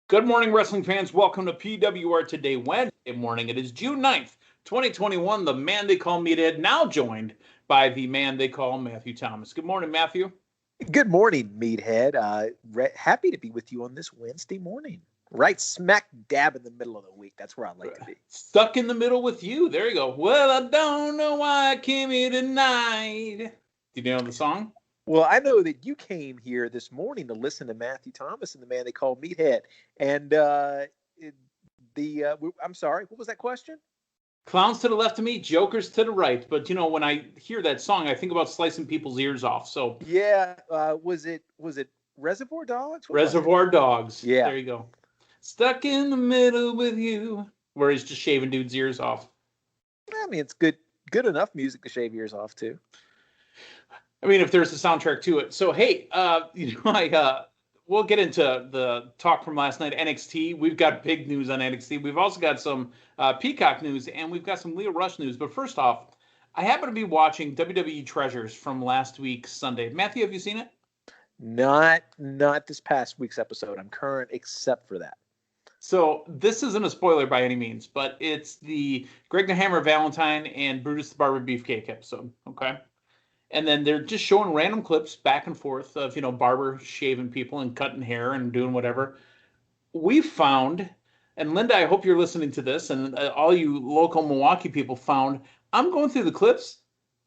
Good morning, wrestling fans. Welcome to PWR Today, Wednesday morning. It is June 9th, 2021. The man they call Meathead, now joined by the man they call Matthew Thomas. Good morning, Matthew. Good morning, Meathead. Happy to be with you on this Wednesday morning. Right smack dab in the middle of the week. That's where I'd like to be. Stuck in the middle with you. There you go. Well, I don't know why I came here tonight. Do you know the song? Well, I know that you came here this morning to listen to Matthew Thomas and the man they call Meathead. And I'm sorry, what was that question? Clowns to the left of me, jokers to the right. But when I hear that song, I think about slicing people's ears off. So yeah, was it Reservoir Dogs? Reservoir Dogs. Yeah, there you go. Stuck in the middle with you, where he's just shaving dudes' ears off. I mean, it's good enough music to shave ears off too. I mean, if there's a soundtrack to it. So hey, we'll get into the talk from last night, NXT. We've got big news on NXT. We've also got some Peacock news, and we've got some Lio Rush news. But first off, I happen to be watching WWE Treasures from last week's Sunday. Matthew, have you seen it? Not this past week's episode. I'm current except for that. So this isn't a spoiler by any means, but it's the Greg the Hammer Valentine and Brutus the Barber Beefcake episode, okay? And then they're just showing random clips back and forth of, Barber shaving people and cutting hair and doing whatever. We found, and Linda, I hope you're listening to this, and all you local Milwaukee people found, I'm going through the clips.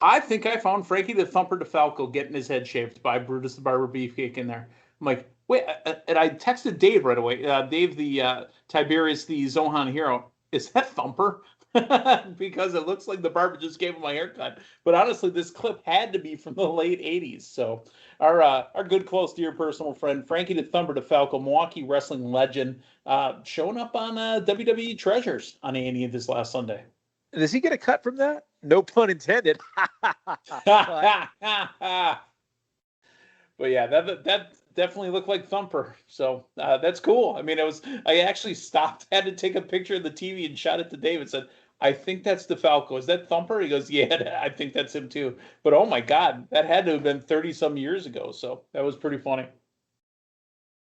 I think I found Frankie the Thumper DeFalco getting his head shaved by Brutus the Barber Beefcake in there. I'm like, wait, and I texted Dave right away. Dave, the Tiberius, the Zohan hero, is that Thumper? Because it looks like the barber just gave him a haircut. But honestly, this clip had to be from the late 80s. So our good, close, dear personal friend, Frankie the Thumper DeFalco, Milwaukee wrestling legend, showing up on WWE Treasures on A&E this last Sunday. Does he get a cut from that? No pun intended. But yeah, that definitely looked like Thumper. So that's cool. I mean, I actually stopped, had to take a picture of the TV and shot it to Dave and said, I think that's DeFalco. Is that Thumper? He goes, yeah, I think that's him too. But oh my God, that had to have been 30 some years ago. So that was pretty funny.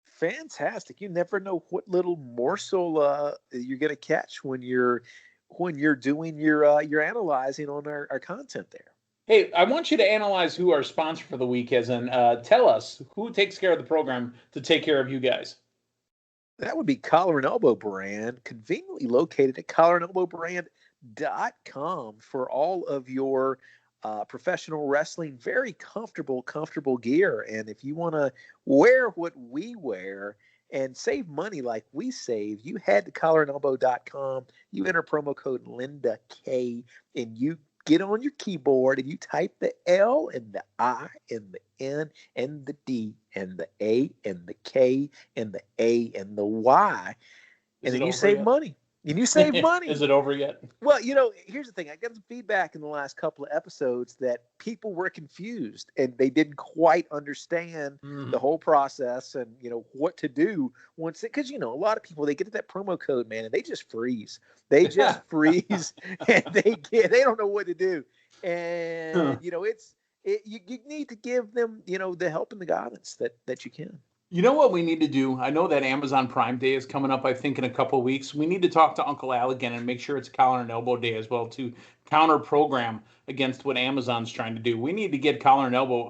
Fantastic. You never know what little morsel you're going to catch when you're doing your analyzing on our content there. Hey, I want you to analyze who our sponsor for the week is and tell us who takes care of the program to take care of you guys. That would be Collar and Elbow Brand, conveniently located at collarandelbowbrand.com for all of your professional wrestling, very comfortable gear. And if you want to wear what we wear and save money like we save, you head to collarandelbow.com, you enter promo code Linda K, and you get on your keyboard and you type the L and the I and the N and the D and the A and the K and the A and the Y. And then you save money. And you save money. Is it over yet? Well, here's the thing. I got some feedback in the last couple of episodes that people were confused and they didn't quite understand the whole process and, what to do once because, a lot of people, they get to that promo code, man, and they just freeze. They just freeze and they don't know what to do. And, you need to give them, the help and the guidance that you can. You know what we need to do? I know that Amazon Prime Day is coming up, I think, in a couple of weeks. We need to talk to Uncle Al again and make sure it's Collar and Elbow Day as well to counter program against what Amazon's trying to do. We need to get Collar and Elbow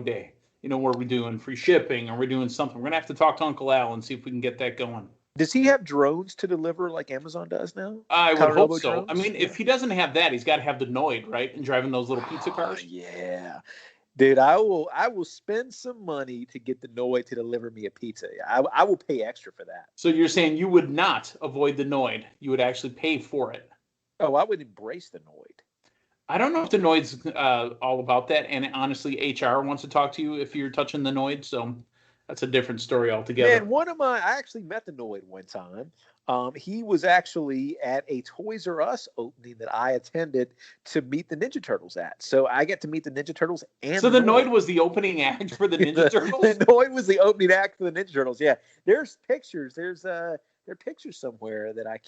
Day, where we're doing free shipping or we're doing something. We're going to have to talk to Uncle Al and see if we can get that going. Does he have drones to deliver like Amazon does now? I would hope so. Drones? I mean, if he doesn't have that, he's got to have the Noid, right? And driving those little pizza cars. Yeah. Dude, I will spend some money to get the Noid to deliver me a pizza. I will pay extra for that. So you're saying you would not avoid the Noid. You would actually pay for it. Oh, I would embrace the Noid. I don't know if the Noid's all about that. And honestly, HR wants to talk to you if you're touching the Noid. So that's a different story altogether. Man, I actually met the Noid one time. He was actually at a Toys R Us opening that I attended to meet the Ninja Turtles at. So I get to meet the Ninja Turtles. And so the Noid was the opening act for the Ninja Turtles? The Noid was the opening act for the Ninja Turtles, yeah. There's pictures. There are pictures somewhere that I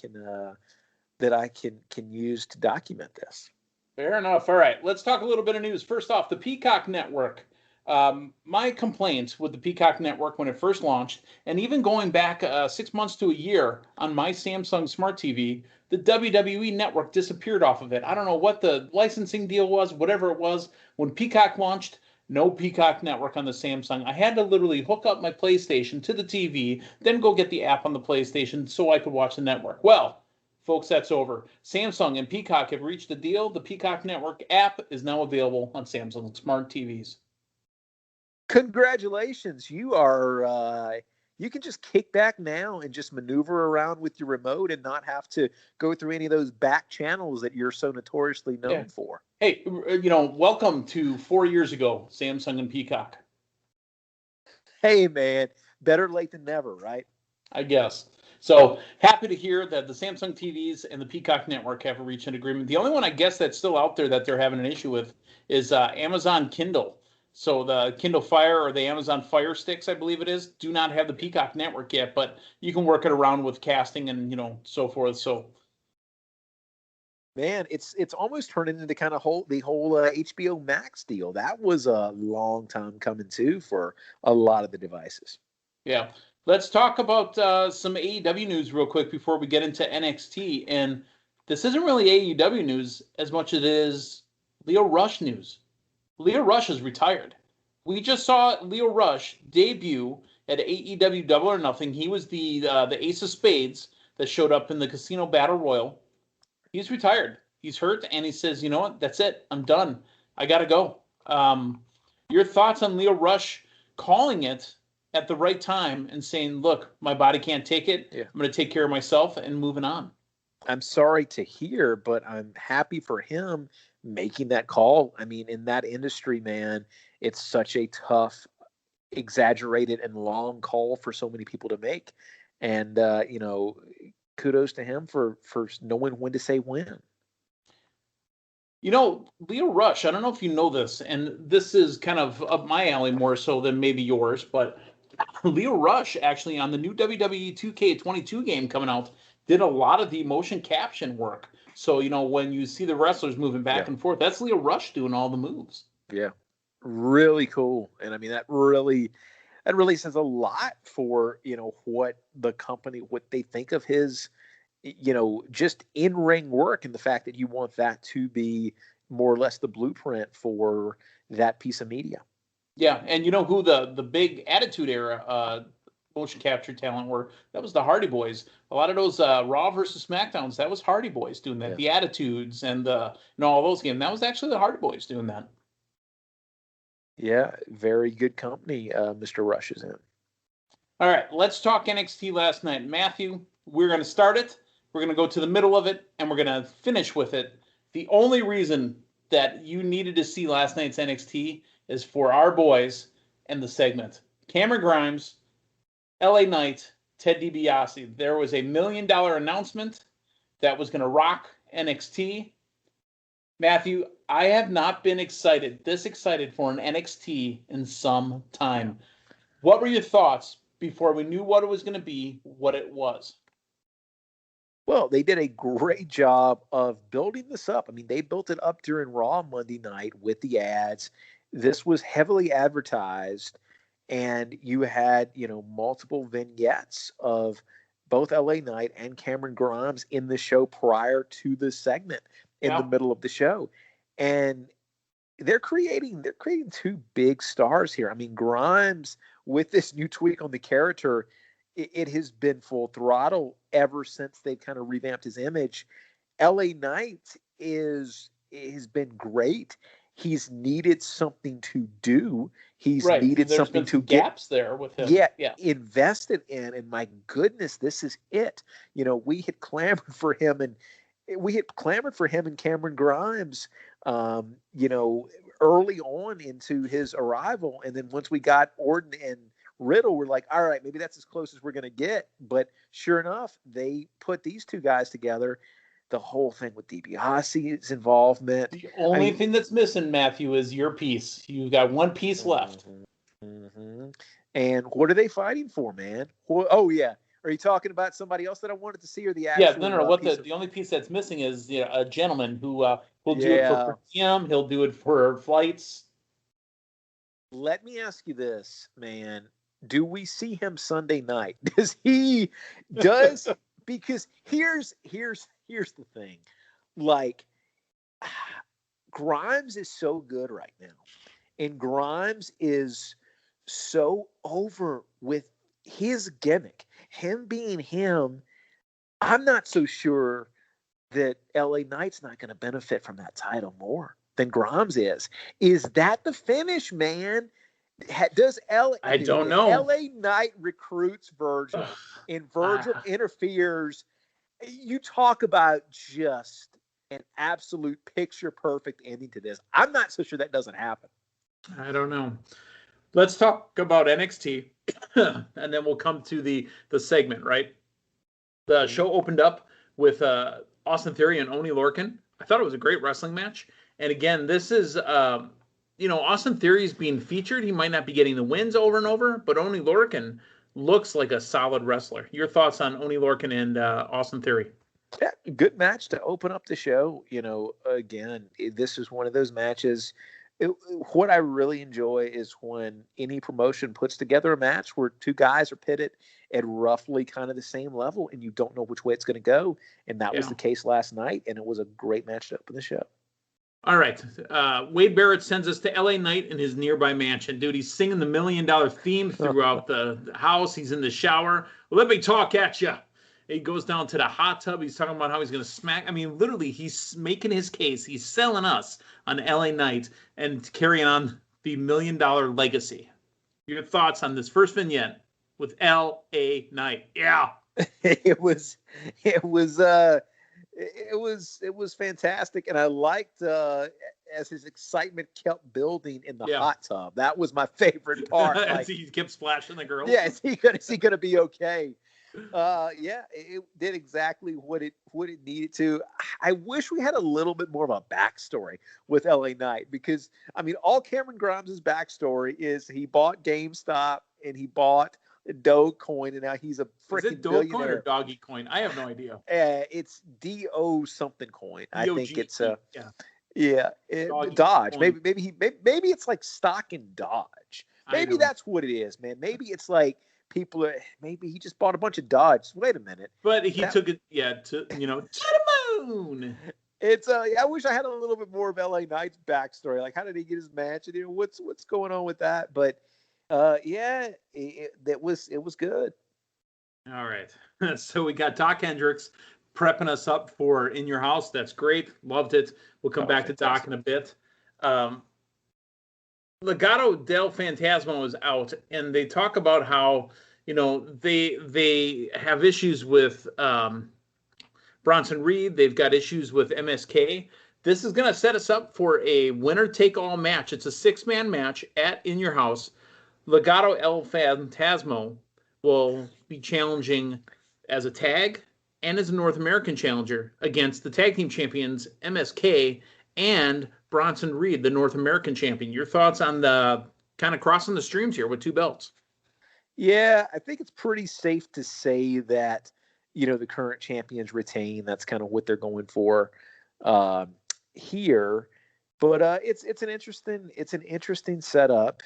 can use to document this. Fair enough. All right, let's talk a little bit of news. First off, the Peacock Network My complaint with the Peacock network when it first launched, and even going back 6 months to a year on my Samsung Smart TV, the WWE network disappeared off of it. I don't know what the licensing deal was, whatever it was. When Peacock launched, no Peacock network on the Samsung. I had to literally hook up my PlayStation to the TV, then go get the app on the PlayStation so I could watch the network. Well, folks, that's over. Samsung and Peacock have reached a deal. The Peacock Network app is now available on Samsung Smart TVs. Congratulations. You can just kick back now and just maneuver around with your remote and not have to go through any of those back channels that you're so notoriously known for. Hey, welcome to 4 years ago, Samsung and Peacock. Hey, man, better late than never, right? I guess. So happy to hear that the Samsung TVs and the Peacock network have reached an agreement. The only one I guess that's still out there that they're having an issue with is Amazon Kindle. So the Kindle Fire or the Amazon Fire Sticks, I believe it is, do not have the Peacock network yet, but you can work it around with casting and so forth. So, man, it's almost turned into the whole HBO Max deal. That was a long time coming too for a lot of the devices. Yeah, let's talk about some AEW news real quick before we get into NXT. And this isn't really AEW news as much as it is Lio Rush news. Lio Rush is retired. We just saw Lio Rush debut at AEW Double or Nothing. He was the Ace of Spades that showed up in the Casino Battle Royal. He's retired. He's hurt, and he says, "You know what? That's it. I'm done. I got to go." Your thoughts on Lio Rush calling it at the right time and saying, "Look, my body can't take it. Yeah. I'm going to take care of myself," and moving on. I'm sorry to hear, but I'm happy for him making that call. I mean, in that industry, man, it's such a tough, exaggerated, and long call for so many people to make. And kudos to him for knowing when to say when. Lio Rush, I don't know if you know this, and this is kind of up my alley more so than maybe yours, but Lio Rush actually on the new WWE 2K22 game coming out did a lot of the motion caption work. So, when you see the wrestlers moving back and forth, that's Lio Rush doing all the moves. Yeah. Really cool. And I mean, that really says a lot for, what the company, what they think of his, just in-ring work, and the fact that you want that to be more or less the blueprint for that piece of media. Yeah. And you know who the big Attitude Era motion capture talent were? That was the Hardy Boys. A lot of those Raw versus SmackDowns, that was Hardy Boys doing that. Yeah. The Attitudes and all those games. That was actually the Hardy Boys doing that. Yeah, very good company Mr. Rush is in. All right, let's talk NXT last night. Matthew, we're going to start it. We're going to go to the middle of it, and we're going to finish with it. The only reason that you needed to see last night's NXT is for our boys and the segment. Cameron Grimes, LA Knight, Ted DiBiase. There was $1 million announcement that was going to rock NXT. Matthew, I have not been this excited for an NXT in some time. What were your thoughts before we knew what it was going to be, what it was? Well, they did a great job of building this up. I mean, they built it up during Raw Monday night with the ads. This was heavily advertised, and you had, multiple vignettes of both LA Knight and Cameron Grimes in the show prior to the segment in the middle of the show. And they're creating two big stars here. I mean, Grimes, with this new tweak on the character, it has been full throttle ever since they've kind of revamped his image. LA Knight has been great. He's needed something to do. He's needed something to get gaps there with him. Yeah, invested in. And my goodness, this is it. We had clamored for him, and Cameron Grimes, early on into his arrival. And then once we got Orton and Riddle, we're like, all right, maybe that's as close as we're going to get. But sure enough, they put these two guys together. The whole thing with DiBiase's involvement. The only thing that's missing, Matthew, is your piece. You've got one piece left. Mm-hmm. And what are they fighting for, man? Oh, yeah. Are you talking about somebody else that I wanted to see, or the actual? Yeah, no. What the only piece that's missing is a gentleman who will do it for him. He'll do it for flights. Let me ask you this, man. Do we see him Sunday night? Does because here's the thing. Like Grimes is so good right now. And Grimes is so over with his gimmick. Him being him, I'm not so sure that LA Knight's not going to benefit from that title more than Grimes is. Is that the finish, man? Does I don't know. LA Knight recruits Virgil and Virgil interferes? You talk about just an absolute picture perfect ending to this. I'm not so sure that doesn't happen. I don't know. Let's talk about NXT, and then we'll come to the segment, right? The show opened up with Austin Theory and Oney Lorcan. I thought it was a great wrestling match. And again, this is, Austin Theory's being featured. He might not be getting the wins over and over, but Oney Lorcan looks like a solid wrestler. Your thoughts on Oney Lorcan and Austin Theory? Yeah, good match to open up the show. Again, this is one of those matches. What I really enjoy is when any promotion puts together a match where two guys are pitted at roughly kind of the same level and you don't know which way it's going to go. And that was the case last night. And it was a great match to open the show. All right. Wade Barrett sends us to LA Knight in his nearby mansion. Dude, he's singing the $1 Million theme throughout the house. He's in the shower. Let me talk at you. He goes down to the hot tub. He's talking about how he's going to smack. I mean, literally, he's making his case. He's selling us on LA Knight and carrying on the $1 Million legacy. Your thoughts on this first vignette with LA Knight? Yeah. It was fantastic, and I liked as his excitement kept building in the hot tub. That was my favorite part. As he kept splashing the girls. Yeah, is he gonna be okay? It did exactly what it needed to. I wish we had a little bit more of a backstory with LA Knight, because I mean, all Cameron Grimes' backstory is he bought GameStop and he bought Dogecoin, and now he's a freaking billionaire. Dogecoin or Doggy Coin? I have no idea. It's DO something coin. I think it's Dodge. Coin. Maybe it's like stock in Dodge. Maybe that's what it is, man. Maybe it's like maybe he just bought a bunch of Dodge. Wait a minute. But he took it, to the moon. It's I wish I had a little bit more of LA Knight's backstory. Like, how did he get his match? And what's going on with that? But it was good. All right. So we got Doc Hendricks prepping us up for In Your House. That's great. Loved it. We'll come back to Doc in a bit. Legado del Fantasma was out, and they talk about how, they have issues with Bronson Reed. They've got issues with MSK. This is going to set us up for a winner-take-all match. It's a 6-man match at In Your House. Legado El Fantasma will be challenging as a tag and as a North American challenger against the tag team champions MSK and Bronson Reed, the North American champion. Your thoughts on the kind of crossing the streams here with 2 belts? Yeah, I think it's pretty safe to say that, the current champions retain. That's kind of what they're going for here. But it's an interesting setup.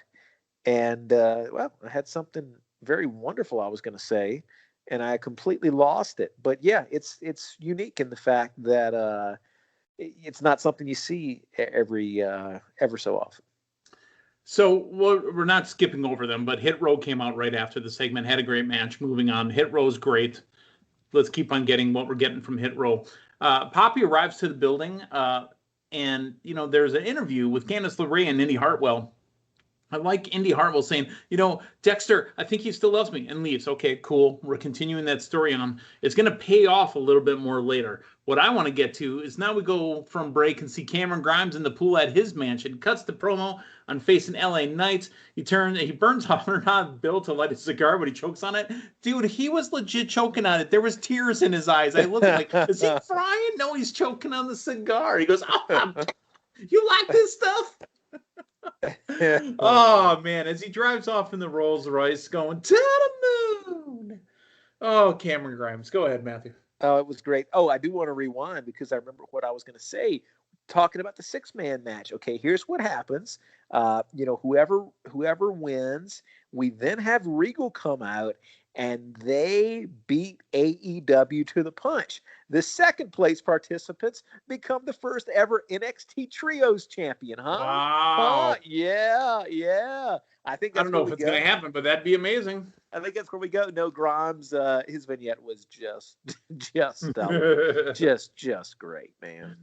And I had something very wonderful I was going to say, and I completely lost it. But yeah, it's unique in the fact that it's not something you see ever so often. So we're not skipping over them, but Hit Row came out right after the segment, had a great match. Moving on, Hit Row's great. Let's keep on getting what we're getting from Hit Row. Poppy arrives to the building, and there's an interview with Candice LeRae and Indy Hartwell. I like Indy Hartwell saying, Dexter, I think he still loves me, and leaves. Okay, cool. We're continuing that story on him. It's going to pay off a little bit more later. What I want to get to is now we go from break and see Cameron Grimes in the pool at his mansion. Cuts the promo on facing LA Knight. He burns off Bernard Bill to light a cigar, but he chokes on it. Dude, he was legit choking on it. There was tears in his eyes. I looked like, is he frying? No, he's choking on the cigar. He goes, oh, you like this stuff? Oh man, as he drives off in the Rolls Royce going to the moon. Oh, Cameron Grimes. Go ahead, Matthew. Oh, it was great. Oh, I do want to rewind because I remember what I was going to say. talking about the 6-man match. Okay, here's what happens. Whoever wins, we then have Regal come out and they beat AEW to the punch. The second place participants become the first ever NXT Trios champion, huh? Wow. Yeah. I think that's I don't know where if we it's go. going to happen, but that'd be amazing. I think that's where we go. No, Grimes, his vignette was just stellar. just great, man.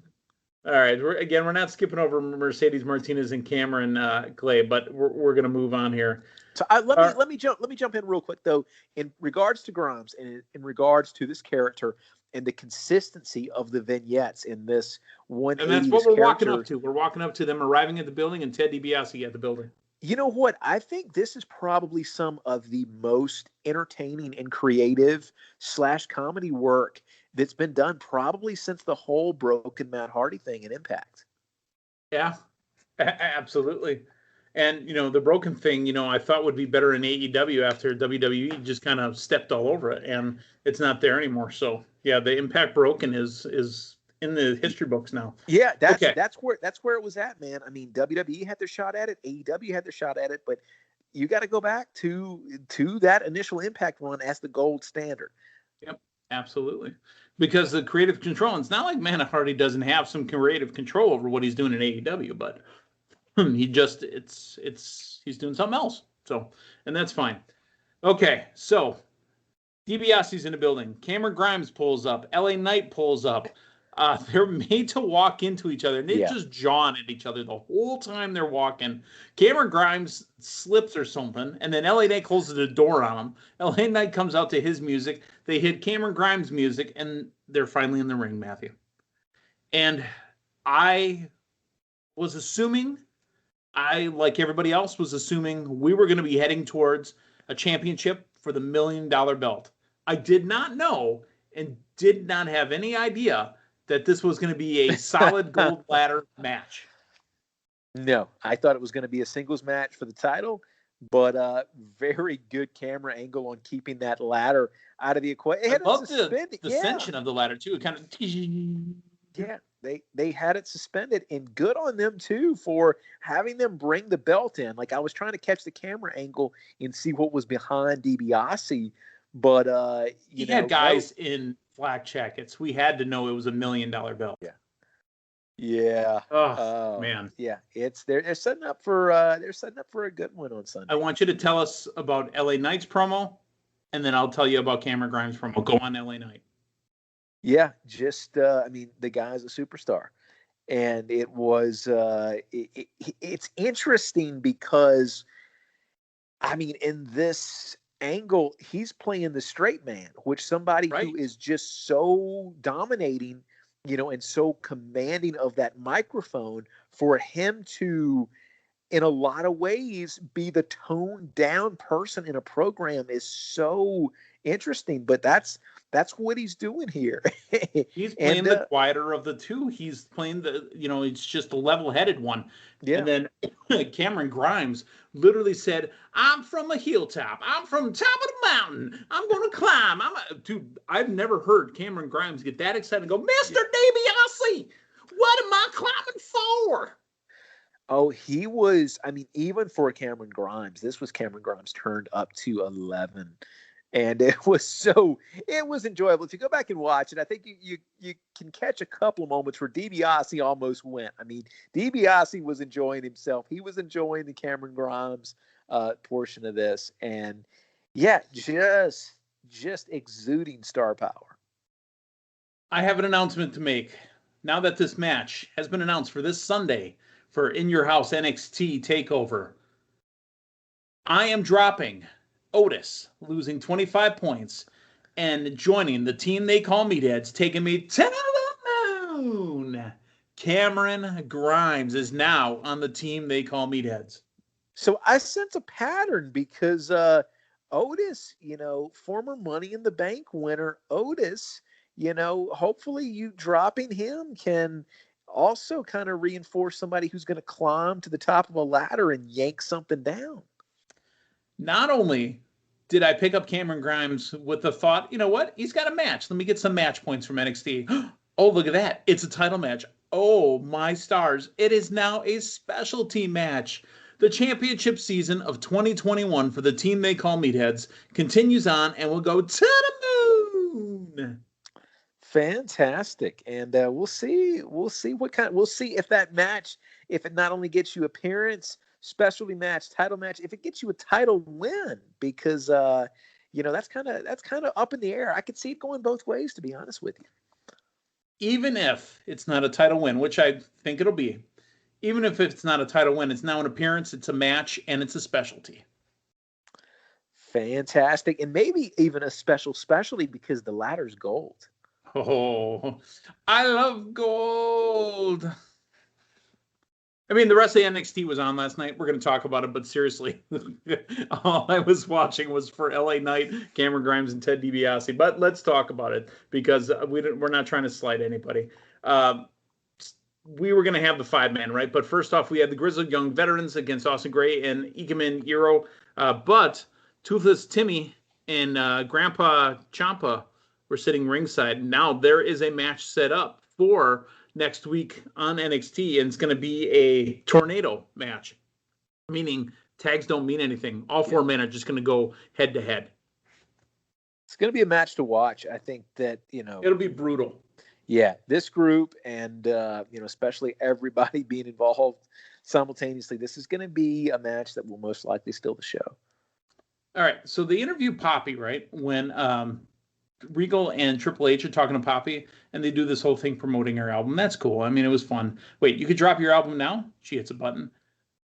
All right. We're not skipping over Mercedes Martinez and Cameron Clay, but we're going to move on here. So let me jump in real quick though. In regards to Grimes and in regards to this character and the consistency of the vignettes in this 180s and that's what we're character, walking up to. We're walking up to them arriving at the building and Ted DiBiase at the building. You know what? I think this is probably some of the most entertaining and creative / comedy work that's been done probably since the whole Broken Matt Hardy thing in Impact. Yeah, absolutely. And, the Broken thing, I thought would be better in AEW after WWE just kind of stepped all over it, and it's not there anymore. So, yeah, the Impact Broken is in the history books now. Yeah, that's where it was at, man. I mean, WWE had their shot at it, AEW had their shot at it, but you got to go back to that initial Impact run as the gold standard. Yep, absolutely. Because the creative control, it's not like Matt Hardy doesn't have some creative control over what he's doing in AEW, but he's doing something else. So, and that's fine. Okay, so DiBiase's in the building. Cameron Grimes pulls up. LA Knight pulls up. They're made to walk into each other. And they're just jawing at each other the whole time they're walking. Cameron Grimes slips or something, and then LA Knight closes the door on him. LA Knight comes out to his music. They hit Cameron Grimes' music, and they're finally in the ring, Matthew. And I was assuming, like everybody else, was assuming we were going to be heading towards a championship for the $1 million belt. I did not know and did not have any idea that this was going to be a solid gold ladder match. No, I thought it was going to be a singles match for the title, but very good camera angle on keeping that ladder out of the equation. I love the ascension of the ladder too. It kind of they had it suspended, and good on them too for having them bring the belt in. Like, I was trying to catch the camera angle and see what was behind DiBiase, but he had guys in flak jackets. We had to know it was $1 million belt. Yeah. Oh man. Yeah, they're setting up for a good one on Sunday. I want you to tell us about LA Knight's promo, and then I'll tell you about Cameron Grimes' promo. Go on, LA Knight. Yeah, just I mean, the guy's a superstar, and it was it's interesting because, I mean, in this angle, he's playing the straight man, which somebody who is just so dominating, and so commanding of that microphone, for him to, in a lot of ways, be the toned down person in a program is so interesting. But that's what he's doing here. He's playing the quieter of the two. He's playing the, it's just a level-headed one. Yeah. And then Cameron Grimes literally said, "I'm from a hilltop. I'm from top of the mountain. I'm going to climb." Dude, I've never heard Cameron Grimes get that excited and go, "Mr. DiBiase, what am I climbing for?" Oh, he was, I mean, even for Cameron Grimes, this was Cameron Grimes turned up to 11. And it was enjoyable. If you go back and watch it, I think you can catch a couple of moments where DiBiase almost went. I mean, DiBiase was enjoying himself. He was enjoying the Cameron Grimes portion of this. And yeah, just exuding star power. I have an announcement to make. Now that this match has been announced for this Sunday for In Your House NXT TakeOver, I am dropping Otis, losing 25 points, and joining the team they call Meatheads, taking me to the moon. Cameron Grimes is now on the team they call Meatheads. So I sense a pattern because Otis, former Money in the Bank winner, Otis, hopefully you dropping him can also kind of reinforce somebody who's going to climb to the top of a ladder and yank something down. Not only did I pick up Cameron Grimes with the thought, you know what? He's got a match. Let me get some match points from NXT. Oh, look at that. It's a title match. Oh, my stars. It is now a specialty match. The championship season of 2021 for the team they call Meatheads continues on and will go to the moon. Fantastic, and we'll see. We'll see what kind. We'll see if that match, if it not only gets you appearance, specialty match, title match, if it gets you a title win, because that's kind of up in the air. I could see it going both ways, to be honest with you. Even if it's not a title win, which I think it'll be, even if it's not a title win, it's now an appearance, it's a match, and it's a specialty. Fantastic, and maybe even a specialty because the ladder's gold. Oh, I love gold. I mean, the rest of the NXT was on last night. We're going to talk about it, but seriously, all I was watching was for LA Knight, Cameron Grimes, and Ted DiBiase. But let's talk about it because we're not trying to slight anybody. We were going to have the 5-man, right? But first off, we had the Grizzled Young Veterans against Austin Gray and Ikemen Iro. But Toothless Timmy and Grandpa Ciampa were sitting ringside. Now there is a match set up for next week on NXT, and it's going to be a tornado match, meaning tags don't mean anything. All 4 men are just going to go head to head. It's going to be a match to watch. I think that, it'll be brutal. Yeah, this group and, especially everybody being involved simultaneously, this is going to be a match that will most likely steal the show. All right, so they interview Poppy, right, when Regal and Triple H are talking to Poppy, and they do this whole thing promoting her album. That's cool. I mean, it was fun. Wait, you could drop your album now? She hits a button.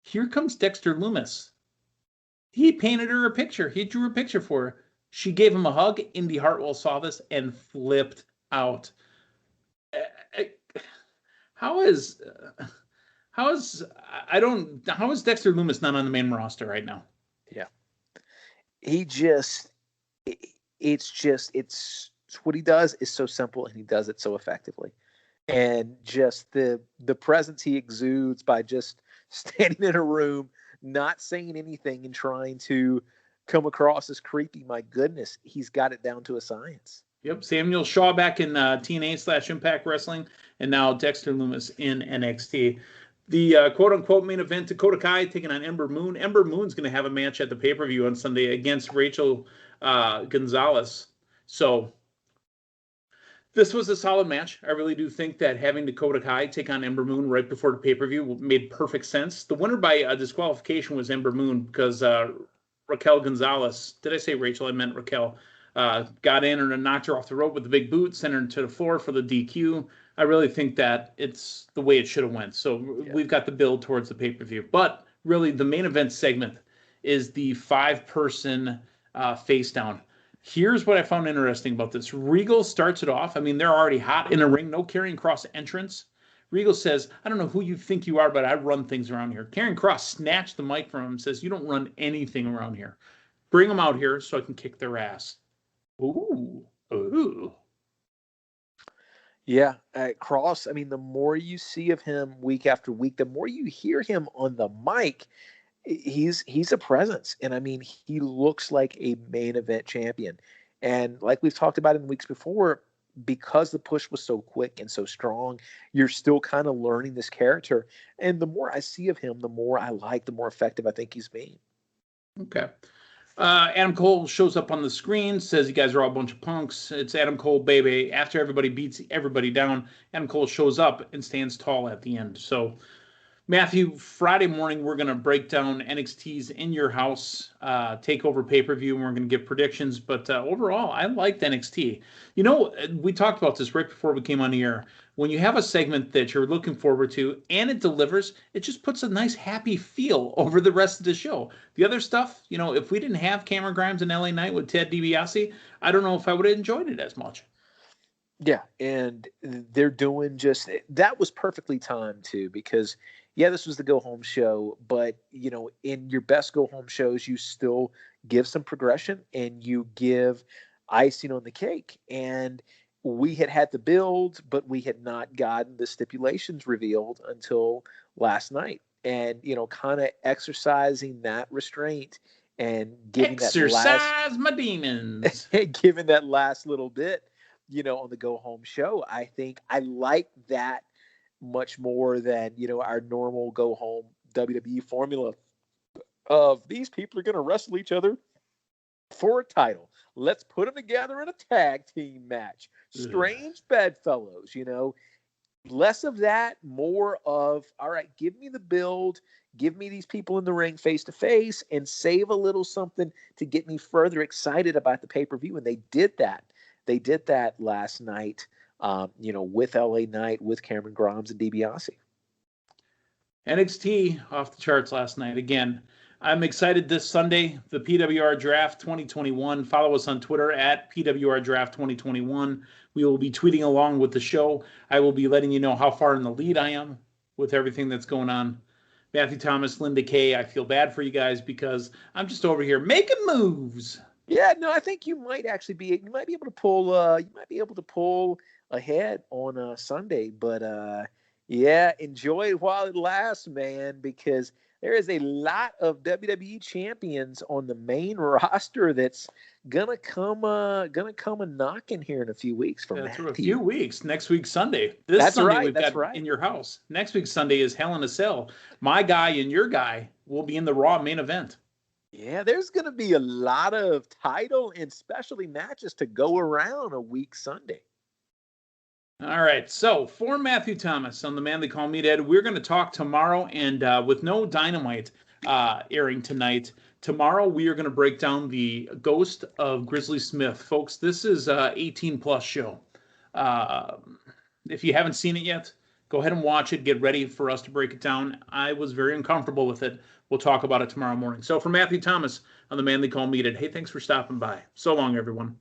Here comes Dexter Lumis. He painted her a picture. He drew a picture for her. She gave him a hug. Indy Hartwell saw this and flipped out. How is Dexter Lumis not on the main roster right now? Yeah. It's what he does is so simple and he does it so effectively. And just the presence he exudes by just standing in a room, not saying anything and trying to come across as creepy. My goodness, he's got it down to a science. Yep, Samuel Shaw back in TNA/Impact Wrestling, and now Dexter Lumis in NXT. The quote-unquote main event, Dakota Kai taking on Ember Moon. Ember Moon's going to have a match at the pay-per-view on Sunday against Rachel Gonzalez. So this was a solid match. I really do think that having Dakota Kai take on Ember Moon right before the pay-per-view made perfect sense. The winner by disqualification was Ember Moon because Raquel Gonzalez, did I say Rachel? I meant Raquel. Got in and knocked her off the rope with the big boot, sent her to the floor for the DQ. I really think that it's the way it should have went. So we've got the build towards the pay-per-view. But really, the main event segment is the 5-person face down. Here's what I found interesting about this. Regal starts it off. I mean, they're already hot in a ring. No Karrion Kross entrance. Regal says, I don't know who you think you are, but I run things around here. Karrion Kross snatched the mic from him and says, you don't run anything around here. Bring them out here so I can kick their ass. Ooh. Yeah, Kross, I mean, the more you see of him week after week, the more you hear him on the mic, he's a presence. And I mean, he looks like a main event champion. And like we've talked about in weeks before, because the push was so quick and so strong, you're still kind of learning this character. And the more I see of him, the more I like, the more effective I think he's being. Okay. Adam Cole shows up on the screen, says you guys are all a bunch of punks. It's Adam Cole, baby. After everybody beats everybody down, Adam Cole shows up and stands tall at the end. So, Matthew, Friday morning, we're going to break down NXT's In Your House TakeOver pay-per-view, and we're going to give predictions. But overall, I liked NXT. You know, we talked about this right before we came on the air. When you have a segment that you're looking forward to and it delivers, it just puts a nice, happy feel over the rest of the show. The other stuff, you know, if we didn't have Cameron Grimes and LA Knight with Ted DiBiase, I don't know if I would have enjoyed it as much. Yeah, and they're doing just that was perfectly timed too, because yeah, this was the go home show, but you know, in your best go home shows, you still give some progression and you give icing on the cake. And we had the build, but we had not gotten the stipulations revealed until last night. And you know, kind of exercising that restraint and giving my demons, giving that last little bit, you know, on the go home show. I think I like that much more than, our normal go home WWE formula of these people are going to wrestle each other for a title. Let's put them together in a tag team match. Strange bedfellows, less of that, more of, all right, give me the build, give me these people in the ring face to face, and save a little something to get me further excited about the pay-per-view. And they did that. They did that last night, with LA Knight, with Cameron Grimes and DiBiase. NXT off the charts last night. Again, I'm excited this Sunday, the PWR Draft 2021. Follow us on Twitter at PWR Draft 2021. We will be tweeting along with the show. I will be letting you know how far in the lead I am with everything that's going on. Matthew Thomas, Linda Kay, I feel bad for you guys because I'm just over here making moves. Yeah, no, I think you might be able to pull ahead on Sunday, but yeah, enjoy it while it lasts, man, because there is a lot of WWE champions on the main roster that's gonna come a knocking here in a few weeks for Matthew. A few weeks. Next week Sunday. That's Sunday right, we've got right. In your house. Next week Sunday is Hell in a Cell. My guy and your guy will be in the Raw main event. Yeah, there's going to be a lot of title and specialty matches to go around a week Sunday. All right, so for Matthew Thomas on the Man They Call Meathead, we're going to talk tomorrow, and with no Dynamite airing tonight, tomorrow we are going to break down the Ghost of Grizzly Smith. Folks, this is an 18-plus show. If you haven't seen it yet, go ahead and watch it. Get ready for us to break it down. I was very uncomfortable with it. We'll talk about it tomorrow morning. So for Matthew Thomas on the Man They Call Meathead, hey, thanks for stopping by. So long, everyone.